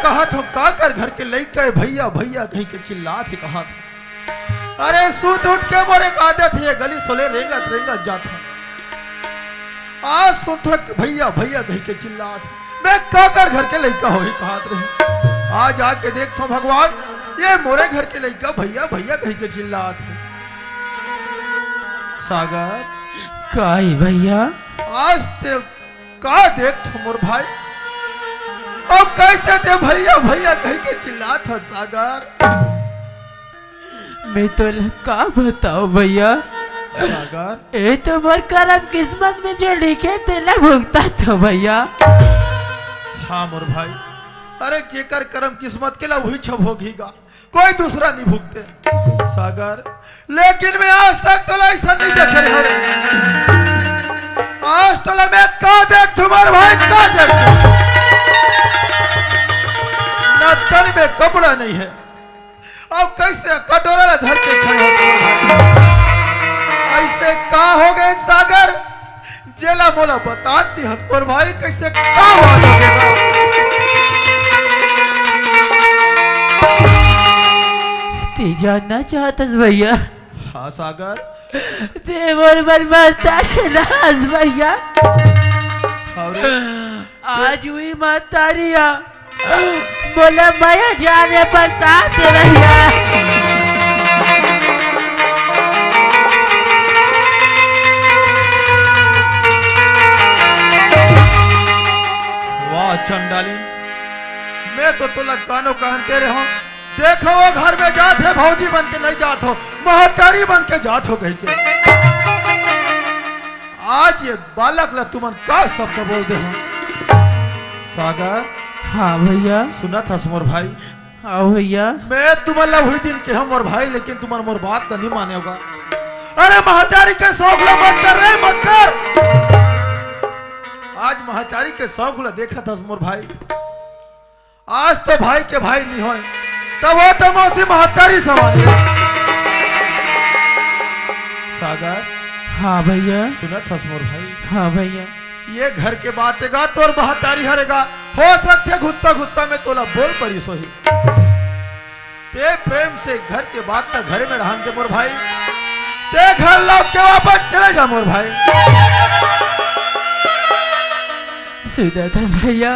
कहा था का कर घर के लइका भैया भैया कहीं के चिल्ला थे कहा था। अरे सूत उठ के मोरे आदत है गली सोले रेंगत रेंगत जाता। आज सुनता भैया भैया कहीं के चिल्ला थे। मैं का कर घर के लइका हो ही कहा रहे। आज आके देखता भगवान ये मोरे घर के लइका भैया भैया कहीं के चिल्ला थे। सागर काई भैया आज ते का देख तो मोर भाई अब कैसे ते भैया भैया कहीं के चिल्ला था। सागर मैं तो का बताओ भैया। सागर ए तो मोर करम किस्मत में जो लिखे तेला भुगता तो भैया। हाँ मोर भाई अरे जेकर करम किस्मत के ला वही छब होगीगा कोई दूसरा नहीं भुगते। सागर लेकिन मैं आज तक तो ऐसा नहीं देखे रहे। आज तो मैं का देख तुम्हारे भाई का देख ना तन में कपड़ा नहीं है। अब कैसे कटोरा धर के खड़े हो ऐसे का हो गए। सागर जेला मोला बताती हसपुर भाई कैसे का हो गया। ते जानना चाहतस भैया। हाँ सागर ते मोर बर्बाद राज भैया। आज हुई मातारिया बोला भैया जाने पर साथ भैया। वाह चंडालिन मैं तो तुला कानो कहन के रहा हूं। देखो वो घर में जात है भौजी बन के नहीं जात हो महतारी बन के जात हो गई के। आज ये बालक ला तुमन का शब्द बोल दे हो। सागर हाँ भैया सुना था मोर भाई। हाँ भैया मैं तुम्हारा हुई दिन के हम मोर भाई लेकिन तुम्हारा मोर बात तो नहीं माने होगा। अरे महतारी के शौक ला मत कर रहे मत कर। आज महतारी के शौक ला देखा था मोर भाई। आज तो भाई के भाई नहीं होए तब वो तो मौसी महतारी समान। सागर हाँ भैया सुना था मोर भाई। हाँ भैया ये घर के बातेगा तो और महतारी हरेगा हो सकते गुस्सा गुस्सा में तोला बोल परी सोही। ते प्रेम से घर के बात तक घर में रहन के मोर भाई ते घर लौट के वापस चले जा मोर भाई। सुधा था भैया।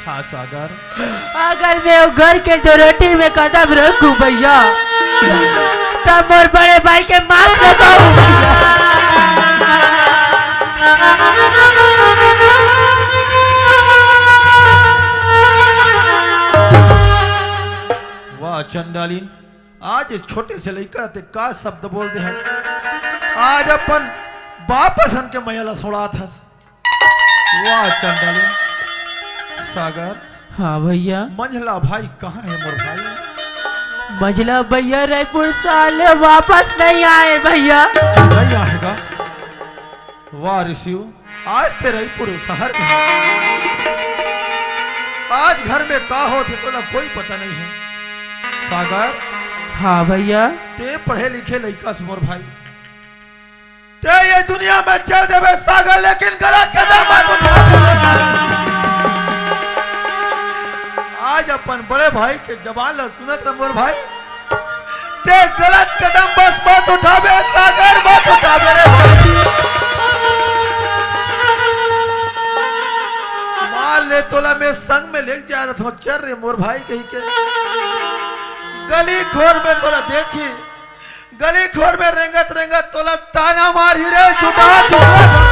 हाँ सागर अगर मैं वो घर के दो रोटी में कदम रखूं भैया तब मोर बड़े भाई के माफ लगाऊं भैया। वाह चंडालीन आज इस छोटे से लड़का ते का शब्द बोल दे हस। आज अपन वापस हन के मैला सोड़ा था। वाह चंडालीन। सागर हाँ भैया मंझला भाई कहाँ है मोर भाई। मंझला भैया रायपुर साले वापस नहीं आए भैया। नहीं आएगा। वाह ऋषि आज ते रायपुर शहर में आज घर में का होते तो ना कोई पता नहीं है। सागर हाँ भैया ते पढ़े लिखे लड़का से मोर भाई ते ये दुनिया में चल देवे सागर लेकिन गलत कदम मत उठा। आज अपन बड़े भाई के जबान ला सुनत रह मोर भाई ते गलत कदम बस मत उठावे सागर मत उठावे रे भाई। मान ले तोला मैं संग में लेके जा रहा था चल रे मोर भाई कहीं के गली खोर में तोला देखी गली खोर में रेंगत रेंगत तोला ताना मार ही रे छुटा छुटा।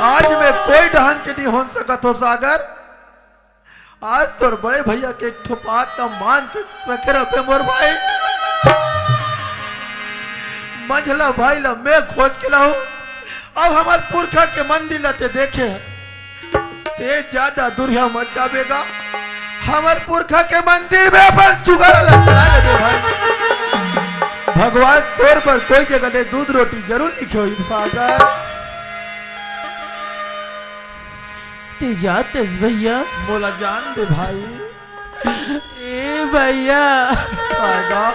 आज मैं कोई डहन के नहीं हो सकत हो सागर। आज तो बड़े भैया के एक ठोपात का मान के रखे रहे मोर भाई। मंझला भाई ला मैं खोज के लाऊं अब हमार पुरखा के मंदिर लाते देखे ते ज्यादा दुर्या मचावेगा। हमार पुरखा के मंदिर में अपन चुगला चला लगे भाई। भगवान तोर पर कोई जगह ने दूध रोटी जरूर लिखे हो सागर। ते जातस भैया मोला जान दे भाई। ए भैया आएगा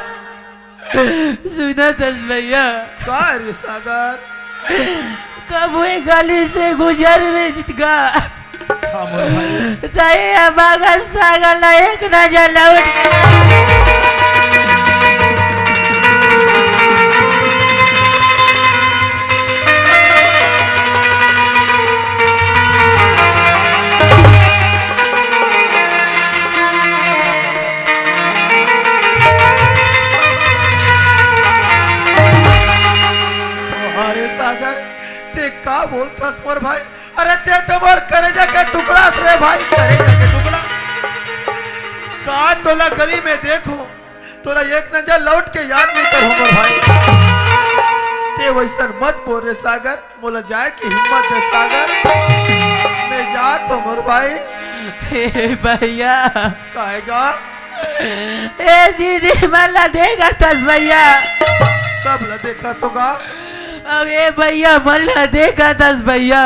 सुना तस भैया का रे सागर कब हुई गली से गुजर में जितगा हाँ मोर भाई दया मगन सागर ला एक नजर लौट के अरे सागर ते का बोलतस मोर भाई अरे ते तो मोर करेजा के टुकड़ा रे भाई करेजा के टुकड़ा का तोला गली में देखो तोला एक नजर लौट के याद नहीं करो मोर भाई ते वैसन मत बोल रे सागर मोला जाए की हिम्मत दे सागर मैं जा तो मोर भाई भैया कहेगा ए दीदी मला देगा तस भैया सब ल देखा तो का अब ए भैया मला देखा तस भैया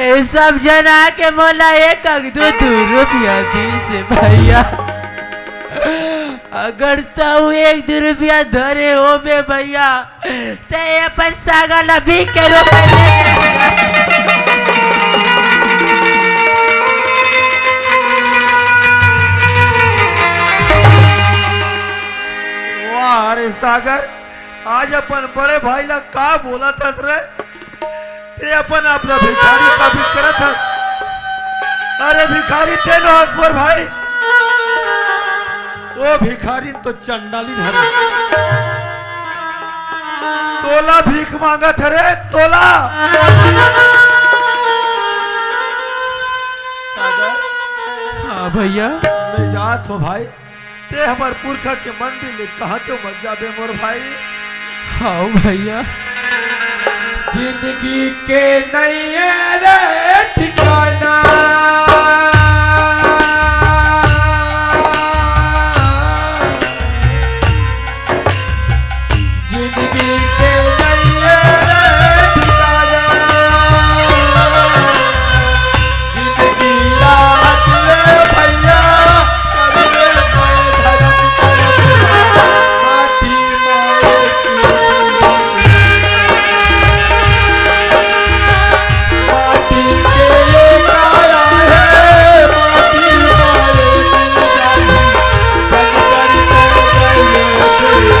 ए सब जना के मोला एक दो रुपया दी से भैया अगर तो एक दो रुपया धरे हो बे भैया ते अपन सागर ला 20 के रुपए दे वाह अरे सागर आज अपन बड़े भाई ला का बोला था रे ते अपन अपना भिखारी साबित करत है अरे भिखारी थे नो हसमोर भाई वो भिखारी तो चंडाली धरे तोला भीख मांगा था रे तोला सागर हाँ भैया मैं जात हो भाई ते हमार पुरखा के मंदिर ले कहा तो मत जाबे मोर भाई हाँ भैया जिंदगी के नैये रे ठिकाना जिंदगी के नैये रे ठिकाना जिंदगी रात रे भैया करवे मैं धर्म माटी मारे की माटी के काया है माटी मारे दिल जानी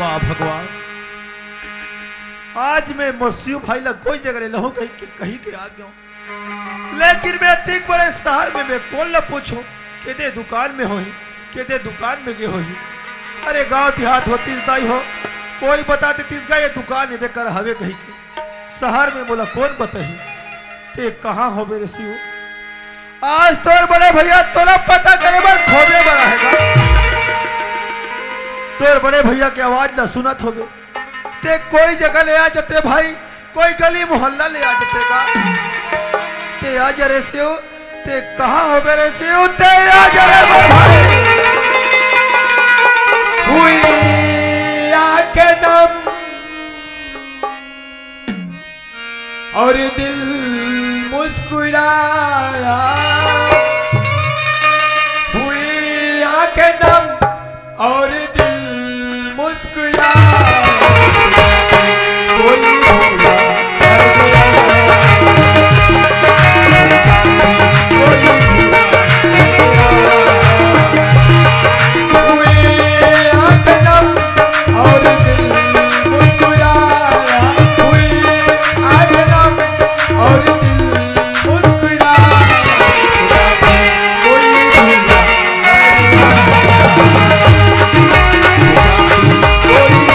वाह भगवान आज मैं मसीह भाई ला कोई जगह लहू कहीं के आ गया लेकिन मैं अतिक बड़े शहर में मैं कौन ला पूछूं के दे दुकान में होही के दे दुकान में गए होही अरे गांव देहात हो तीसदाई हो कोई बता दे तीसगा ये दुकान इधर कर हवे कहीं के शहर में बोला कौन बताही ते कहाँ हो मेरे सियो आज तोर बड़े भैया तोरा पता करे बार खोदे बड़ा है तोर बड़े भैया की आवाज ला सुनत होगे ते कोई जगह ले आ जाते भाई कोई गली मोहल्ला ले आ जाते का ते आ जा रे सियो ते कहाँ हो मेरे सियो ते आ जा रे मोर भाई हुई आके नम और दिल मुस्कुराया हुई आके नम और दिल मुस्कुराया कोई भूला कर गया कोई भूला हुई आँख नम और दिल मुस्कुराया हुई आँख नम और दिल मुस्कुराया कोई भूला कर गया कोई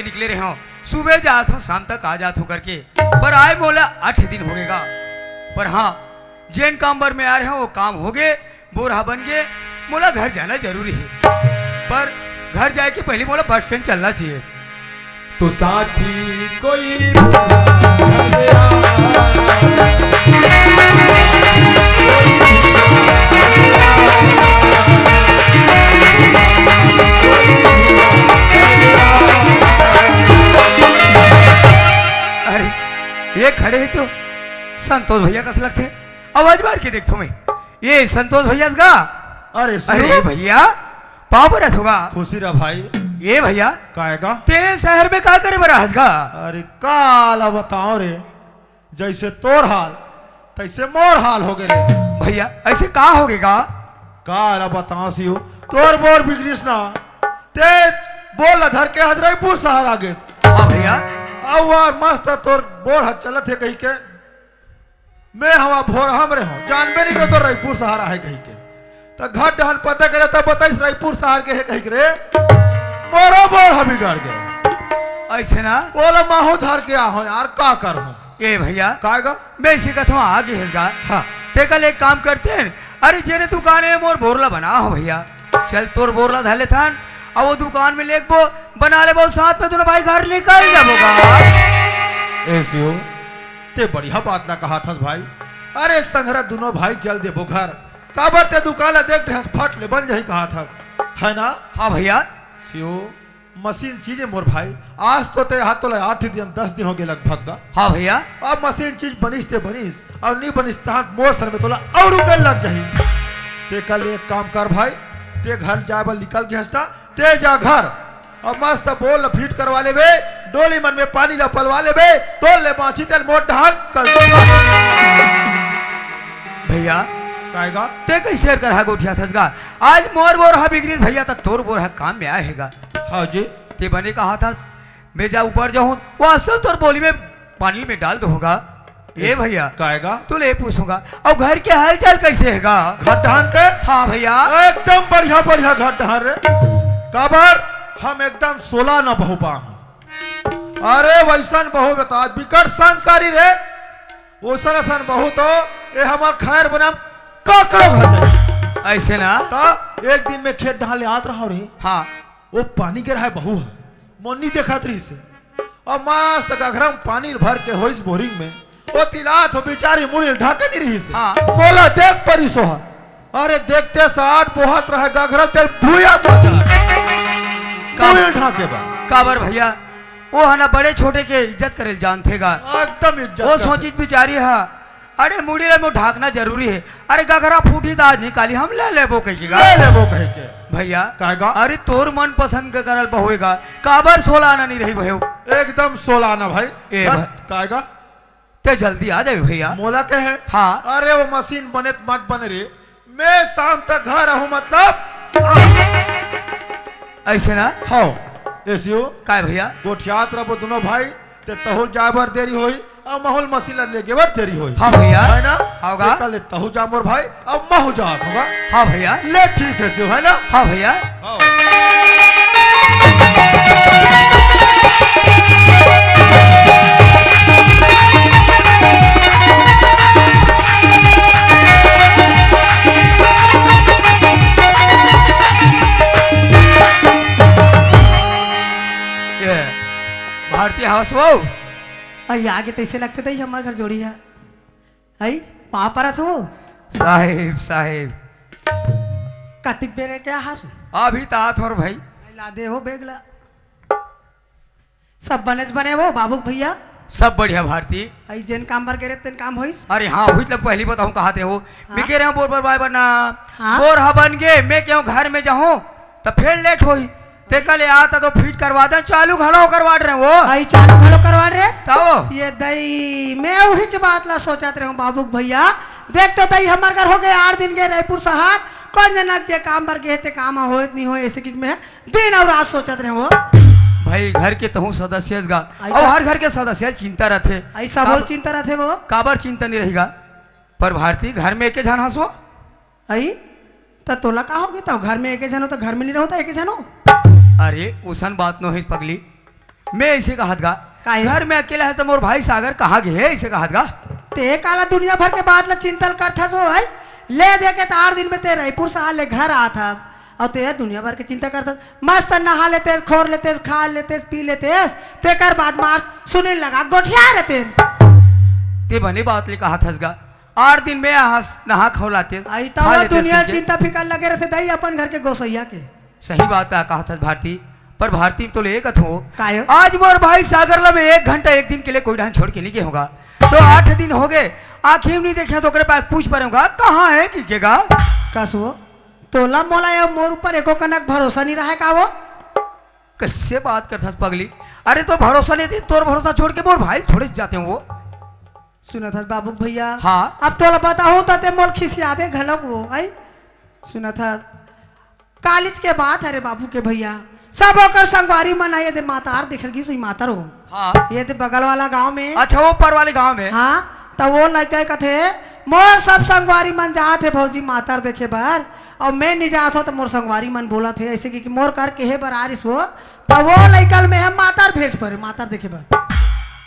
के निकले रहे हो, सुबह जात हो शाम तक आ जात हो करके, पर आए मोला 8 दिन हो गएगा। पर हाँ जैन काम बर में आ रहे हो वो काम हो गए, बोरहा बन गए, मोला घर जाना जरूरी है। पर घर जाए के पहले मोला बस स्टैंड चलना चाहिए। तो साथी कोई भूला अरे ये खड़े है तो संतोष भैया कस लगते, आवाज मार के देखो मैं, ये संतोष भैया का। अरे अरे सुनो भैया पाप रथ होगा खुशी रहा भाई। ये भैया काएगा ते शहर में का करे बड़ा हंसगा। अरे काला बताओ रे, जैसे तोर हाल तैसे मोर हाल हो गए रे। भैया ऐसे का हो गएगा। काला बताओ सियो तोर बोर बिगड़िस ना, ते बोल धर के हजरईपुर शहर आ गए। हाँ भैया और मस्त तोर बोर हज चलत है कहीं के, मैं हवा भोर हम रहे हो जानबे नहीं कर तो रायपुर सहारा है कहीं के, तो घाट डहन पता करे तब बताइस रायपुर शहर के है कहीं के रे, मोरो बोर हम बिगाड़ गए। ऐसे ना बोला माहू धर के आ हो यार का कर हूं। ये भैया काएगा मैं इसी कथवा आगे हंसगा। हाँ ते कल एक काम करते हैं, अरे जेने दुकान है मोर बोरला बना हो भैया, चल तोर बोरला धले थान और वो दुकान में लेक बो बना ले, वो साथ में दोनों भाई घर निकल जाबोगा। ऐसे हो ते बढ़िया बात ना कहा था भाई। अरे संघरा दोनों भाई चल दे वो घर, काबर ते दुकान ला देख ढस फट ले बन जाही कहा था है ना। हाँ भैया सियो मशीन चीज है मोर भाई, आज तो ते हाथ तो 8 दिन 10 दिन हो गए लगभग का। हाँ भैया अब मशीन चीज बनिस ते बनिस और नहीं बनिस तहां मोर सर में तोला और उगल लग जाही। ते कल एक काम कर भाई, ते घर जाए बल निकल गया हस्ता, ते जा घर और मस्त बोल फिट करवा ले बे, डोली मन में पानी ला पलवा ले बे, तोल ले बाछी तेल मोट ढाल कल भैया काएगा। ते कैसे शेयर कर हा गोठिया थसगा, आज मोर बोर हा बिगड़ी भैया तक तोर बोर हा काम में आएगा। हाँ जी ते बने कहा था मैं जा ऊपर जाऊं वो सब तोर बोली में पानी में डाल दूंगा। ये भैया काएगा तो ले पूछूंगा और घर के हाल चाल कैसे हैगा। घाट ढान के हाँ भैया एकदम बढ़िया बढ़िया घाट ढान रे, काबर हम एकदम 16 न बहु पा। अरे वैसन बहु बता विकट संस्कारी रे, ओसन असन बहु तो ये हमार खैर बनाम काकरो घर नहीं। ऐसे ना ता एक दिन में खेत ढाले आत रहा रे, हाँ वो पानी के रहा है बहु है मोनी देखा तरी से, और मस्त गघरा में पानी भर के होइस बोरिंग में, वो तिलात हो बेचारी मुड़ी ढाके नहीं रही से। हाँ। बोला देख परी सोहा, अरे देखते साठ बोहत रहे गघरा तेल भूया मचा मुड़ी ढाके बा। काबर भैया वो है ना बड़े छोटे के इज्जत करे जानतेगा, एकदम इज्जत वो करते। सोची बेचारी है, अरे मुड़ी में ढाकना जरूरी है। अरे गघरा फूटी तो आज निकाली हम ले ले वो कहेगा ले ले वो कहे के भैया काएगा। अरे तोर मन पसंद के करल बहुएगा, काबर 16 आना नहीं रही भयो। एकदम 16 आना भाई ए घट भाई। काएगा ते जल्दी आ जाए भैया। मोला के है। हाँ अरे वो मशीन बने मत बने रे, मैं शाम तक घर रहूं मतलब ऐसे ना हाँ ऐसियो काय भैया गोठियात रहो दोनों भाई, ते तहु जाए बर देरी होई और माहौल मशीन ले के बर देरी होई। हाँ भैया है ना होगा। कल तहु जा मोर भाई अब महु जात होगा। हाँ भैया ले ठीक है सियो है ना। हाँ भैया हाँ। ये भारतीय हाउस वो आई आगे तैसे लगते थे हमारे घर जोड़ी है। आई वहां पर था वो साहेब साहेब कार्तिक बेरे क्या हास अभी तात और भाई ला दे हो बेगला सब बने वो बाबू भैया सब बढ़िया भारती। आई जेन काम बर करे तेन काम होइस। अरे हाँ हुई तब पहली बताऊं कहा थे हो हाँ? मैं कह रहा हूँ बोर बाय बना हाँ? बोर हा बन गए, मैं क्यों घर में जाऊं तो फिर लेट होई, ते कल आता तो फिट करवा दे, चालू घलो करवा रहे वो आई चालू घलो करवा रे तब ये दई मैं वही बात ला सोचत रहे हूँ बाबू भैया, देख तो दई हमार घर हो गए 8 दिन के रायपुर शहर, कौन जनक जे काम बर गए थे काम हो नहीं हो ऐसे की में दिन और रात सोचत रहे हो। भाई घर के तहु सदस्य गा आई और का- हर घर के सदस्य चिंता रहते ऐसा बोल चिंता रहते वो काबर चिंता नहीं रहेगा, पर भारती घर में एक जन हंसो। आई तो तोला का होगे तो घर में एक जन हो तो घर में नहीं रहो तो एक जन हो। अरे उसन बात नो है पगली, मैं ऐसे कहत गा काहे? घर में अकेला है तो मोर भाई सागर कहाँ गए ऐसे कहत गा। ते काला दुनिया भर के बात ला चिंतल करथस हो भाई। ले दे के 8 दिन में ते रायपुर से हाल ले घर आथस और ते दुनिया भर के चिंता करथस। मस्त नहा लेते, खोर लेते, खा लेते, पी लेते, ते कर बाद मार सुने लगा गोठिया रहते। ते बने बात ले कहा थसगा 8 दिन में हंस नहा खौलाते आई तो दुनिया चिंता फिकर लगे रहते दई अपन घर के गोसैया के। सही बात है कहा था भारती, पर भारती तो ले कथ हो कायो? आज मोर भाई सागर ला में 1 घंटा 1 दिन के लिए कोई ढान छोड़ के नहीं गया होगा। तो 8 दिन हो गए आंखें नहीं देखे तो करे पास पूछ पड़ेगा कहाँ है कि केगा कसो तोला मोला या मोर ऊपर एको कनक भरोसा नहीं रहा का वो। कैसे बात करता पगली। अरे तो भरोसा नहीं थी तोर भरोसा छोड़ के मोर भाई थोड़े जाते हैं वो। सुना था बाबू भैया। हाँ। अब तोला बताऊं तो ते मोल खिसियाबे घलक वो आई। सुना था कॉलेज के बात है रे बाबू के भैया सब ओकर संगवारी मन आए दे मातार दिखलगी सुई मातर हो। हाँ। ये ते बगल वाला गांव में। अच्छा वो पर वाले गांव में। हाँ तो वो लगे कथे मोर सब संगवारी मन जाते भौजी मातार देखे बार और मैं नहीं जात हो तो मोर संगवारी मन बोला थे ऐसे कि मोर कर के है बर आरिस हो तो वो लइकल में है मातार भेज पर मातार देखे बार।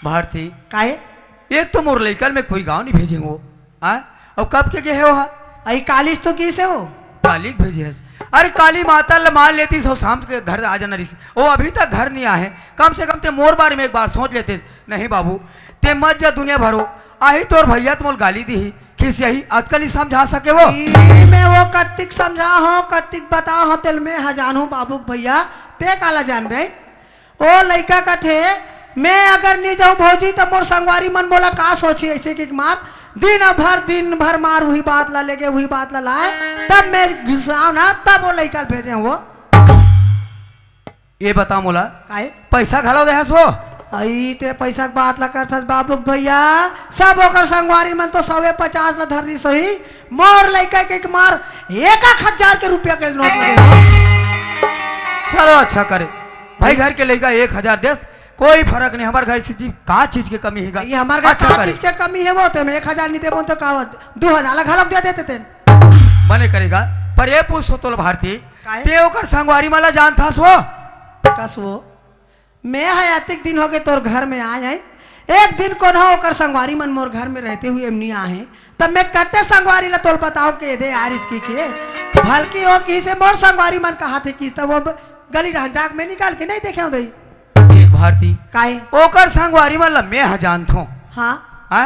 भारती काहे? एक तो मोर लइकल में कोई गांव नहीं भेजे हो और कब के गए हो आई कॉलेज तो किसे हो काली भेजे है। अरे काली माता ल मान लेती सो शाम के घर आ जाना रही वो अभी तक घर नहीं आए कम से कम ते मोर बारे में एक बार सोच लेते। नहीं बाबू ते मत जा दुनिया भरो आही तोर भैया तो मोल गाली दी किस यही अक्कल नहीं समझा सके वो। मैं वो कत्तिक समझा हो कत्तिक बता हो तिल में हजान हूँ बाबू भैया ते काला जान भाई ओ लड़का का थे मैं अगर नहीं जाऊँ भौजी तो मोर संगवारी मन बोला का सोची ऐसे कि मार दिन भर मार वही बात ला लेके वही बात ला लाए तब मैं घुसाऊ ना तब वो लड़का भेजे वो। ये बता मोला काहे? पैसा घालो दे वो आई ते पैसा के बात ला करथस बाबू भैया सब ओकर संगवारी मन तो 150 ला धरनी सही मोर लइका के मार 1,000 के रुपया के नोट लगे। चलो अच्छा करे भाई घर के लइका 1000 दे कोई फर्क नहीं हमारे घर से जी का चीज की कमी है ये हमारे घर अच्छा का करे चीज के कमी है वो ते मैं 1000 नहीं देबो तो कावत 2000 ला घलक दे देते थे बने करेगा। पर ये पूछ तो भारती काहे? ते ओकर संगवारी माला जान था सो कस वो मैं हयातिक दिन हो गए तोर घर में आए हैं एक दिन को ना होकर संगवारी मन मोर घर में रहते हुए नहीं आए तब मैं कते संगवारी ला तोल बताओ के दे यार इसकी के भलकी हो की से मोर संगवारी मन कहा थे कि तब वो गली ढंजाक में निकाल के नहीं देखे दई एक भारती काहे? ओकर संगवारी मन ला मैं हा जान थो हाँ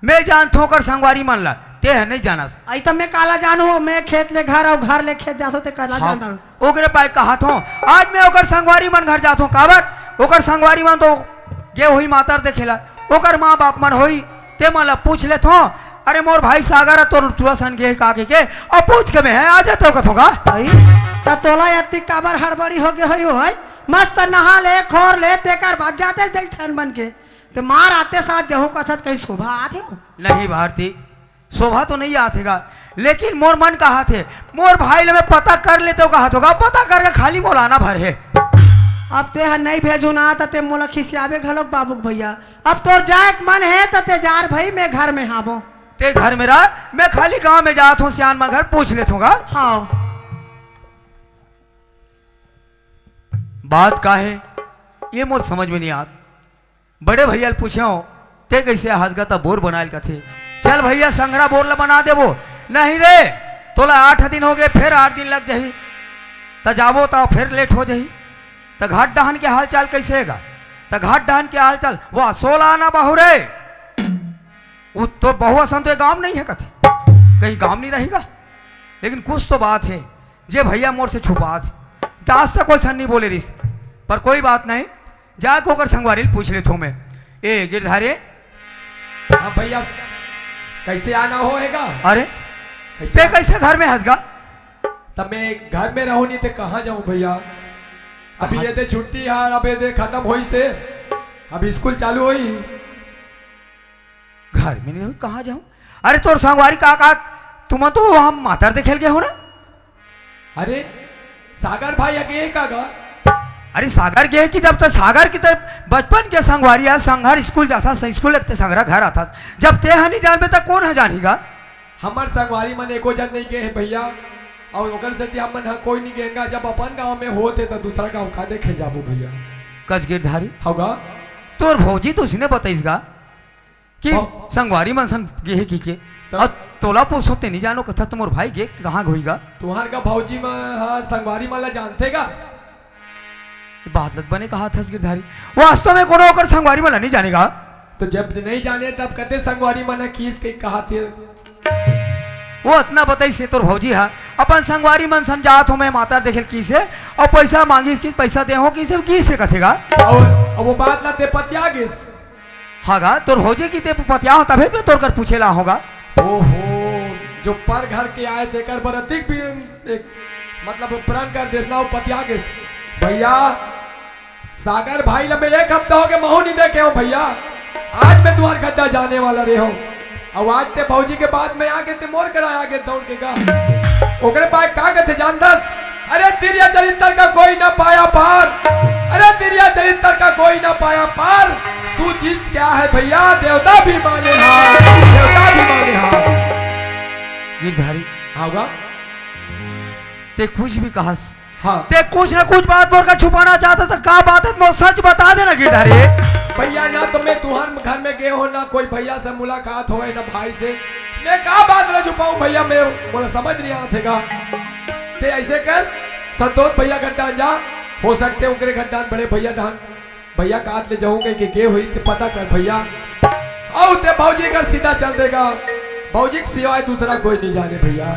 मैं जान थो ओकर संगवारी मन ला ते है नहीं जाना आई तब मैं काला जानू मैं खेत ले घर और घर ले खेत जातो ते काला हाँ, जान ओकरे पाए कहा थो आज मैं ओकर संगवारी मन घर जात हूँ काबर ओकर संगवारी मन तो गे हुई मातर देखेला ओकर माँ बाप मन होई ते मन ला पूछ ले थो अरे मोर भाई सागर तो तुरा सन गे काके के और पूछ के मैं है आ जाते हो कथोगा आई त तोला यति काबर हड़बड़ी हो गए होई होय मस्त नहा ले खोर ले तेकर बाद जाते दई ठन बन के ते मार आते साथ जहू कथत कहीं शोभा आथे हो नहीं भारती शोभा तो नहीं आतेगा लेकिन मोर मन कहा थे मोर भाई ले मैं पता कर लेते हो कहा होगा पता करके खाली बोलाना भर है। अब ते हा नहीं भेजू ना ते मोला खिसियाबे घलोक बाबू भैया अब तोर जाए मन है ते जार भाई मैं घर में हाबो ते घर में रहा मैं खाली गांव में जात हूँ सियान मन घर पूछ लेता हूँ हाँ बात का है ये मोर समझ में नहीं आत बड़े भैया पूछे हो ते कैसे हंसगता बोर बनाए का थे चल भैया संगरा बोर ला बना देवो नहीं रे तोला 8 दिन हो गए फिर 8 दिन लग जाही त जाबो तो फिर लेट हो जाही त घाट डहान के हाल चाल कैसे हैगा त घाट डहान के हाल चाल वाह 16 आना बहु रे वो तो बहुआ सन तो गांव नहीं है कथे कहीं गांव नहीं रहेगा लेकिन कुछ तो बात है जे भैया मोर से छुपा थे आज तक कोई सन नहीं बोले रिस पर कोई बात नहीं जाके होकर संगवारी पूछ लेता हूँ मैं ए गिरधारे हाँ भैया कैसे आना होएगा अरे कैसे घर में हंसगा तब मैं घर में रहूँ नहीं तो कहाँ जाऊँ भैया अभी ये दे छुट्टी है अब ये दे खत्म होई से अब स्कूल चालू होई घर में नहीं कहाँ जाऊँ अरे तोर संगवारी का तुम तो वहां मातर देखेल गए हो ना अरे सागर भाई अगे का गा अरे सागर गए कि जब तक सागर की तब बचपन के संगवारी है संघर स्कूल जाता स्कूल लगते संगरा घर आता जब ते नहीं जानबे तक कौन है जानेगा हमार संगवारी मन एको जन नहीं गए है भैया और ओकर से हमन कोई नहीं गएगा जब अपन गांव में होते तो दूसरा गांव का देखे जाबो भैया कस गिरधारी होगा तोर भौजी तो उसने बताइसगा कि हाँ। संगवारी मनसन गे की के और तोला पूछते नहीं जानो कथा तुमोर भाई गे कहाँ होईगा तुम्हार का भौजी में हाँ संगवारी माला जानते का बात लत बने कहा था गिरधारी वास्तव में कोनो ओकर संगवारी वाला नहीं जानेगा तो जब नहीं जाने तब कहते संगवारी माना किस के कहा थे वो इतना बताई से तोर भौजी है अपन संगवारी मन समझात हो मैं माता देखेल की से और पैसा मांगी किस पैसा दे हो की से कथेगा और वो बात ना ते पतिया गिस हागा तोर भौजी की ते पतिया हो तबे में तोर कर पूछेला होगा ओहो जो पर घर के आए थे कर बरतिक भी एक मतलब प्रण कर देना वो पतिया गिस भैया सागर भाई लंबे एक हफ्ता हो गया महू नहीं देखे हो भैया आज मैं तुम्हार खड्डा जाने वाला रहे हूँ अब आज ते भौजी के बाद में आके ते मोर कर आगे दौड़ के गा ओकरे पाए का कहते जान दस अरे तिरिया चरित्र का कोई ना पाया पार अरे तिरिया चरित्र का कोई ना पाया पार तू चीज क्या है भैया देवता भी माने हार देवता भी माने हार गिरधारी होगा ते कुछ भी कहस हाँ ते कुछ ना कुछ बात बोल कर छुपाना चाहता था का बात है तो सच बता देना गिरधारी भैया ना तो मैं तुम्हारे घर में गए हो ना कोई भैया से मुलाकात हो ना भाई से मैं कहा बात ना छुपाऊं भैया मैं बोला समझ नहीं आतेगा ते ऐसे कर संतोष भैया गड्ढा जा हो सकते उनके गड्ढा बड़े भैया डान भैया काट ले जाऊंगे कि गे हुई ते पता कर भैया आओ ते भौजी कर सीधा चल देगा भौजी के सिवाय दूसरा कोई नहीं जाने भैया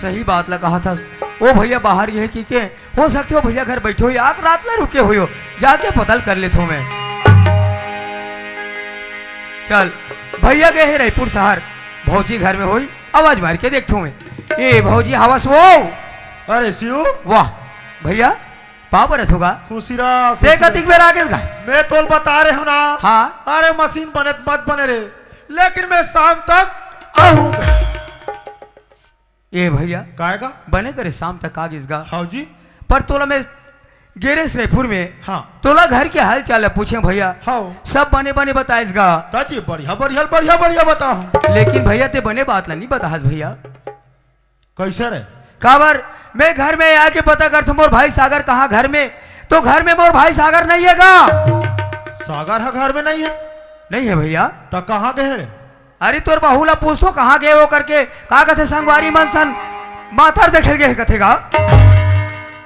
सही बात ला कहा था ओ भैया बाहर ये की के हो सकते हो भैया घर बैठे हो या रात ला रुके हुए हो जाके पता कर लेते हो मैं चल भैया गए है रायपुर शहर भौजी घर में हुई आवाज मार के देखता हूँ मैं ए भौजी हवस वो अरे शिव वाह भैया पाव बरस होगा खुशीरा देख अधिक मेरा आगे का मैं तोल बता रहे हो ना हाँ अरे मशीन बने मत बने रे लेकिन मैं शाम तक आऊंगा ए भैया काएगा बने करे शाम तक आ गिसगा हाँ जी पर तोला में गेरेस रायपुर में हाँ तोला घर के हाल चाल है पूछे भैया हाँ सब बने बने बताएसगा ताजी बढ़िया बढ़िया बढ़िया बढ़िया बताओ लेकिन भैया ते बने बात ला नहीं बताहस भैया कैसे रे काबर मैं घर में आके पता करता मोर भाई सागर कहाँ घर में तो घर में मोर भाई सागर नहीं है गा सागर है घर में नहीं है नहीं है भैया तो कहाँ गए रे अरे तोर बहुला पूछतो कहाँ गए वो करके का कहते संगवारी मनसन माथर देखे गए कथेगा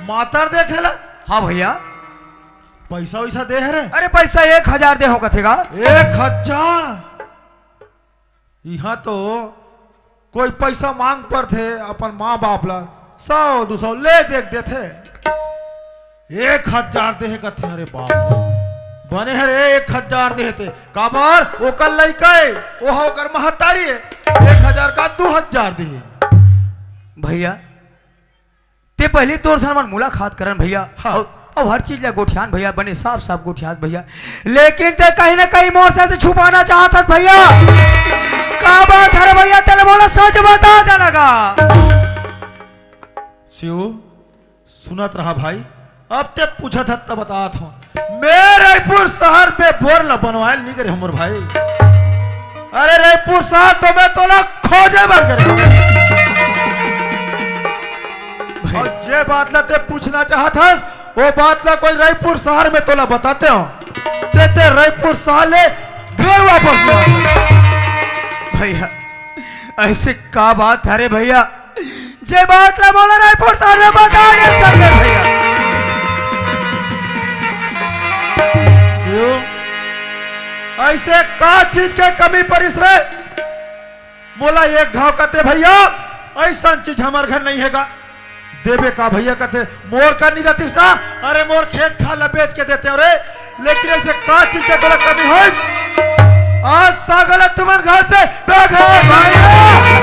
मातर देखेला हाँ भैया पैसा वैसा दे है रे अरे पैसा 1000 दे हो कथेगा 1000 यहाँ तो कोई पैसा मांग पर थे अपन माँ बाप ला 100-200 ले देख देते 1000 दे कथे अरे बाप बने है रे 1000 देते काबर वो कल लइका है वो होकर महतारी है 1000 का 2000 दिए भैया ते पहले तोर सनमान मुलाकात करन भैया हाँ। और हर चीज ला गोठियान भैया बने साफ साफ गोठियान भैया लेकिन ते कहीं ना कहीं मोर से छुपाना चाहता भैया का बात है भैया तेरे बोला सच बता दे लगा शिव सुनत रहा भाई अब ते पूछा था तब बता था मैं रायपुर शहर पे बोर न बनवाए नहीं करे हमर भाई अरे रायपुर शहर तो मैं तोला खोजे बर करे और जे बात ला ते पूछना चाहता वो बात ला कोई रायपुर शहर में तोला बताते हो ते रायपुर शहर ले घर वापस ले भैया ऐसे का बात है रे भैया जे बात ला बोला रायपुर शहर में बता दे सकते भैया ऐसे का चीज के कमी परिस रे मोला एक घाव कहते भैया ऐसा चीज हमार घर नहीं हैगा देवे का भैया कहते मोर का नहीं रहती ना अरे मोर खेत खाला बेच के देते हो रे लेकिन ऐसे का चीज के तोला कमी हो आज सागल तुमन घर से बेघर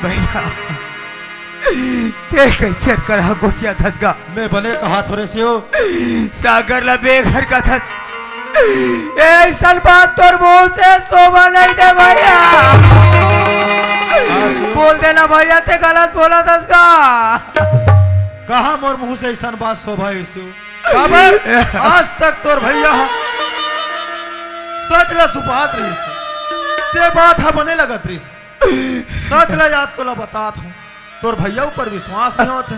भैया ते कैसे कर गोटिया थका मैं बने कहा थोड़े से हो सागर ला बेघर का था ऐसा बात तोर मुंह से शोभा नहीं दे भैया बोल देना भैया ते गलत बोला था इसका कहा मोर मुंह से ऐसा बात शोभा काबर आज तक तोर भैया सच ला सुपात रही से ते बात है बने लगत रिस सच ले याद तोला बतात हूँ तोर भैया ऊपर विश्वास नहीं होते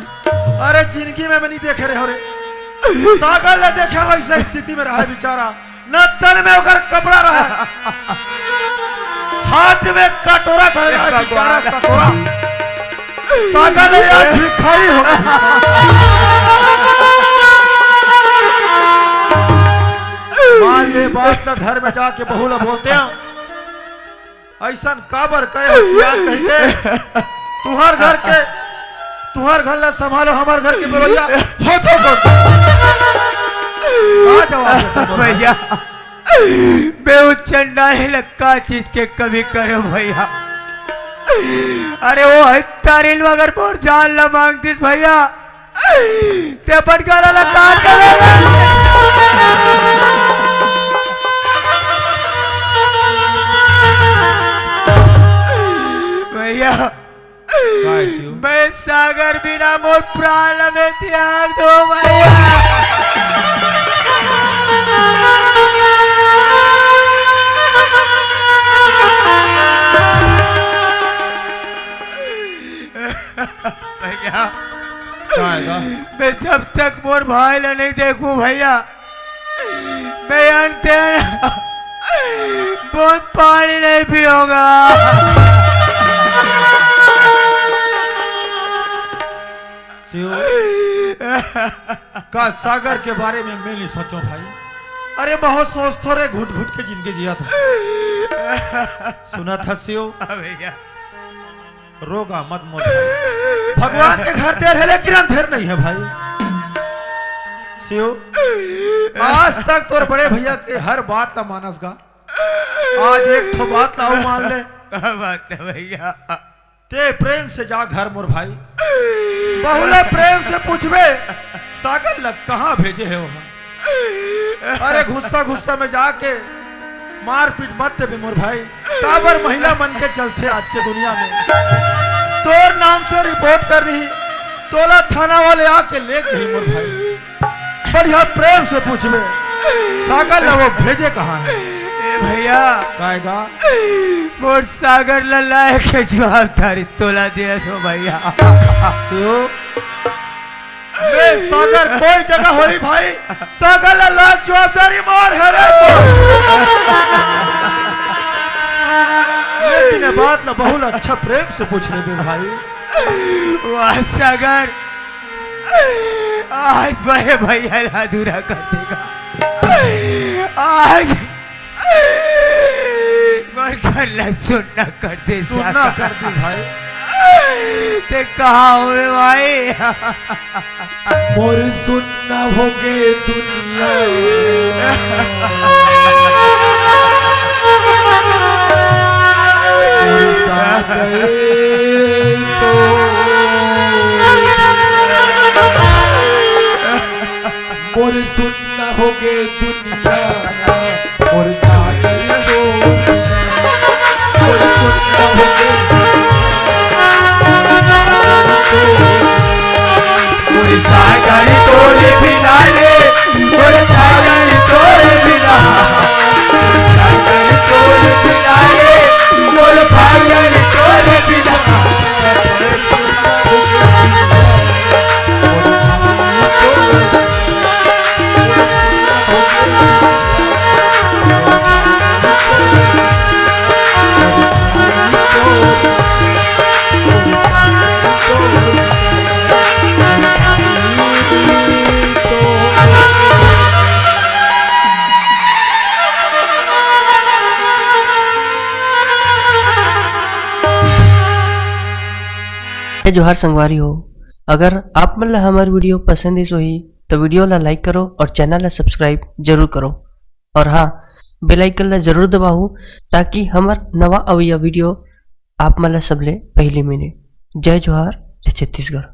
अरे जिंदगी में नहीं देखे रहे हो रे सागर ले देखे वैसे स्थिति में रहा बेचारा न तन में ओकर कपड़ा रहा हाथ में कटोरा धर रहा है बेचारा कटोरा सागर ले यार भिखारी हो मान ले बात तो घर में जाके बहू ला बोलते हैं ऐसा काबर करे होशियार कहते तुहार घर ला संभालो हमार घर के बेवैया हो तो जवाब भैया बेउ चंडाल लक्का चीज के कभी करे भैया अरे वो तारिल मगर बोर जान ला मांगती भैया ते पटकारा ला काट करेगा भैया मैं सागर बिना मोर प्राण में त्याग दो भैया भैया मैं जब तक मोर भाई ला नहीं देखूं भैया मैं अंते बहुत पानी नहीं पियोगा का सागर के बारे में मैं नहीं सोचो भाई अरे बहुत सोचते रे घुट घुट के जिंदगी जिया था सुना था सियो भैया रोगा मत मोर भगवान के घर देर है लेकिन अंधेर नहीं है भाई सियो आज तक तोर बड़े भैया के हर बात ला मानस गा आज एक तो बात लाओ मान ले बात है भैया ते प्रेम से जा घर मोर भाई बहुला प्रेम से पूछबे सागर लग कहाँ भेजे है वहां अरे गुस्सा गुस्सा में जाके मार पीट मत दे मोर भाई काबर महिला मन के चलते आज के दुनिया में तोर नाम से रिपोर्ट कर दी तोला थाना वाले आके ले गई मोर भाई बढ़िया प्रेम से पूछबे सागर लग वो भेजे कहाँ है भैया कहेगा मोर सागर लल्ला के जवाबदारी तोला दिया तो भैया मैं सागर कोई जगह होई भाई सागर लल्ला जवाबदारी मोर है रे लेकिन बात ला बहुत अच्छा प्रेम से पूछ ले भाई वाह सागर आज बड़े भैया अधूरा कर देगा आज सुनना कर दे भाई ते कहाँ हुए भाई मोर सुनना होगे दुनिया मोर सुनना होगे दुनिया मोर सागर को सागर तोरे बिना रे सागर तोरे बिना सागर तोरे बिना रे सागर तोरे बिना जोहार संगवारी हो अगर आप मन ला हमार वीडियो पसंद ही सोही तो वीडियो ला लाइक करो और चैनल ला सब्सक्राइब जरूर करो और हाँ बेल आइकन ला जरूर दबाओ ताकि हमार नवा अवैया वीडियो आप मन ला सबले पहले मिले। जय जोहार जय छत्तीसगढ़।